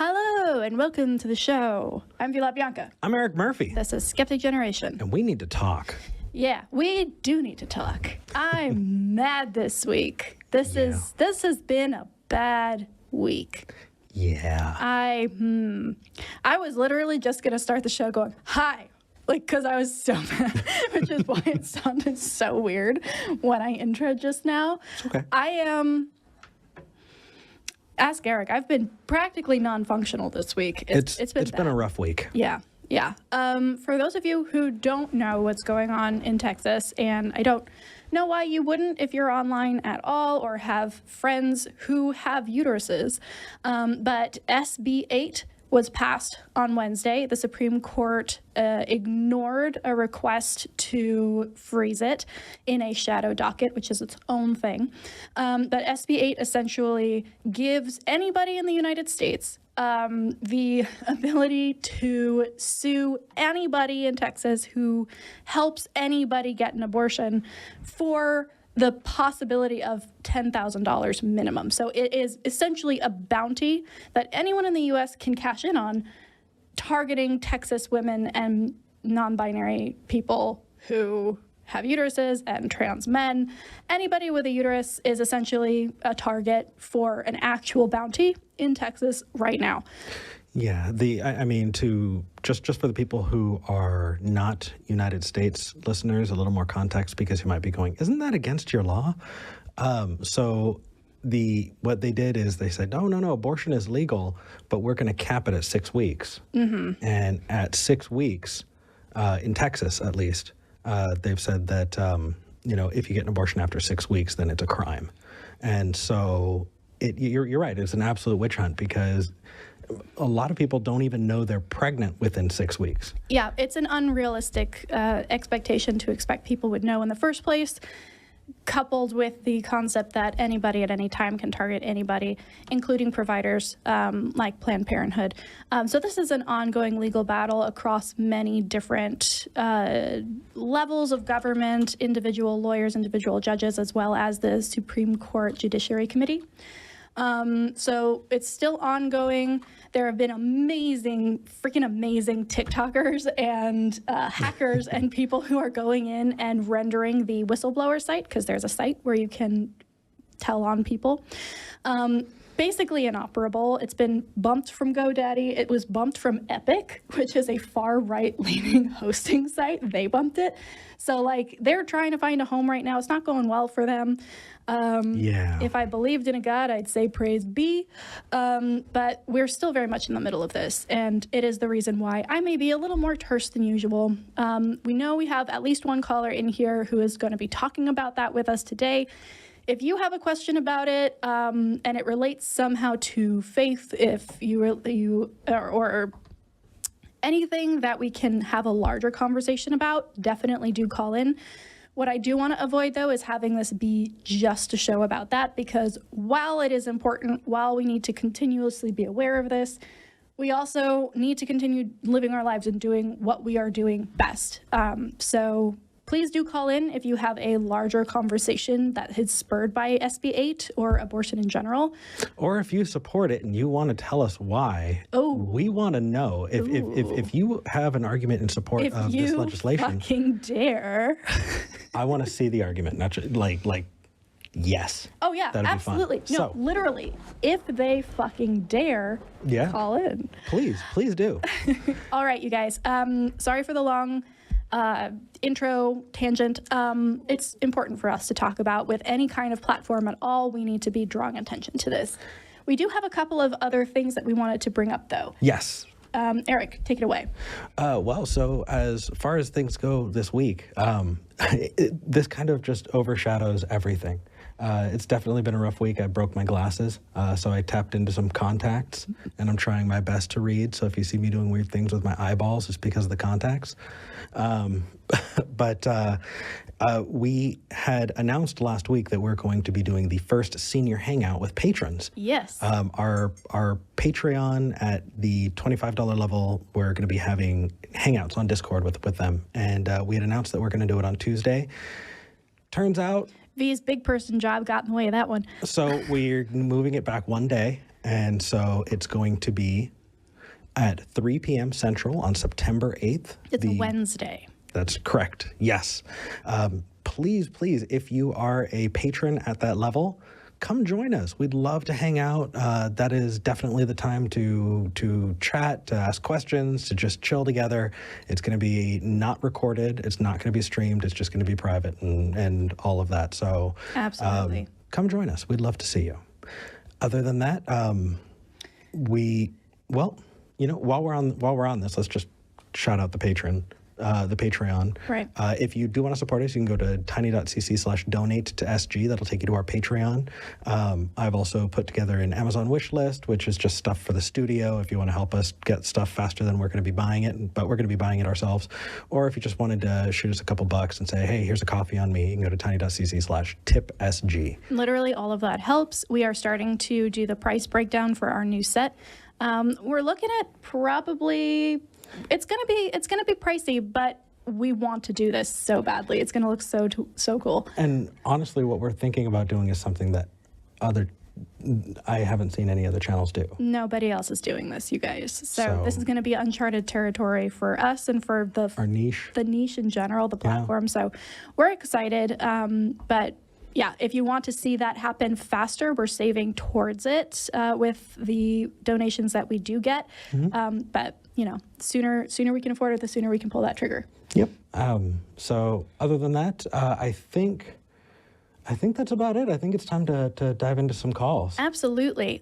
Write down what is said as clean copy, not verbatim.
Hello, and welcome to the show. I'm Vila Bianca. I'm Eric Murphy. This is Skeptic Generation. And we need to talk. Yeah, we do need to talk. I'm mad this week. This has been a bad week. Yeah. I was literally just going to start the show going, hi, because I was so mad, which is why it sounded so weird when I introed just now. It's okay. Ask Eric. I've been practically non-functional this week. It's been a rough week. Yeah. For those of you who don't know what's going on in Texas, and I don't know why you wouldn't if you're online at all or have friends who have uteruses, but SB 8 was passed on Wednesday. The Supreme Court ignored a request to freeze it in a shadow docket, which is its own thing. But SB 8 essentially gives anybody in the United States the ability to sue anybody in Texas who helps anybody get an abortion for the possibility of $10,000 minimum. So it is essentially a bounty that anyone in the U.S. can cash in on, targeting Texas women and non-binary people who have uteruses and trans men. Anybody with a uterus is essentially a target for an actual bounty in Texas right now. Yeah, just for the people who are not United States listeners, a little more context, because you might be going, isn't that against your law? What they did is they said, no, abortion is legal, but we're going to cap it at 6 weeks. Mm-hmm. And at 6 weeks, in Texas at least, they've said that, if you get an abortion after 6 weeks, then it's a crime. And so you're right, it's an absolute witch hunt, because a lot of people don't even know they're pregnant within 6 weeks. Yeah, it's an unrealistic expectation to expect people would know in the first place, coupled with the concept that anybody at any time can target anybody, including providers like Planned Parenthood. So this is an ongoing legal battle across many different levels of government, individual lawyers, individual judges, as well as the Supreme Court Judiciary Committee. So it's still ongoing. There have been freaking amazing TikTokers and hackers and people who are going in and rendering the whistleblower site, because there's a site where you can tell on people. Basically inoperable. It's been bumped from GoDaddy. It was bumped from Epic, which is a far right-leaning hosting site. They bumped it. So, they're trying to find a home right now. It's not going well for them. If I believed in a God, I'd say praise be. But we're still very much in the middle of this, and it is the reason why I may be a little more terse than usual. We know we have at least one caller in here who is going to be talking about that with us today. If you have a question about it, and it relates somehow to faith, if you or anything that we can have a larger conversation about, definitely do call in. What I do want to avoid, though, is having this be just a show about that, because while it is important, while we need to continuously be aware of this, we also need to continue living our lives and doing what we are doing best. So please do call in if you have a larger conversation that is spurred by SB 8 or abortion in general. Or if you support it and you want to tell us why, we want to know. If you have an argument in support of this legislation. If you fucking dare. I want to see the argument, not just yes. Oh, yeah, that'd absolutely. Be fun. No, literally, if they fucking dare, call in. Please do. All right, you guys. Sorry for the long intro tangent. It's important for us to talk about with any kind of platform at all. We need to be drawing attention to this. We do have a couple of other things that we wanted to bring up, though. Yes. Eric, take it away. So as far as things go this week, this kind of just overshadows everything. It's definitely been a rough week. I broke my glasses, so I tapped into some contacts, and I'm trying my best to read. So if you see me doing weird things with my eyeballs, it's because of the contacts. But we had announced last week that we're going to be doing the first senior hangout with patrons. Yes. Our Patreon at the $25 level, we're going to be having hangouts on Discord with them. And we had announced that we're going to do it on Tuesday. Turns out V's big person job got in the way of that one. So we're moving it back one day, And so it's going to be at 3 p.m. Central on September 8th. It's a Wednesday. That's correct. Yes. Please, if you are a patron at that level, come join us. We'd love to hang out. That is definitely the time to chat, to ask questions, to just chill together. It's going to be not recorded. It's not going to be streamed. It's just going to be private and all of that. So Absolutely. Come join us. We'd love to see you. Other than that, while we're on this, let's just shout out the Patreon. Right. If you do want to support us, you can go to tiny.cc/donate to SG. That'll take you to our Patreon. I've also put together an Amazon wish list, which is just stuff for the studio if you want to help us get stuff faster than we're going to be buying it, but we're going to be buying it ourselves. Or if you just wanted to shoot us a couple bucks and say, hey, here's a coffee on me, you can go to tiny.cc/tipsg. Literally all of that helps. We are starting to do the price breakdown for our new set. We're looking at probably... It's gonna be pricey, but we want to do this so badly. It's gonna look so cool. And honestly, what we're thinking about doing is something that I haven't seen any other channels do. Nobody else is doing this, you guys. So this is gonna be uncharted territory for us and for our niche, the niche in general, the platform. Yeah. So we're excited, but. Yeah, if you want to see that happen faster, we're saving towards it with the donations that we do get. Mm-hmm. But sooner we can afford it, the sooner we can pull that trigger. Yep. So other than that, I think that's about it. I think it's time to dive into some calls. Absolutely.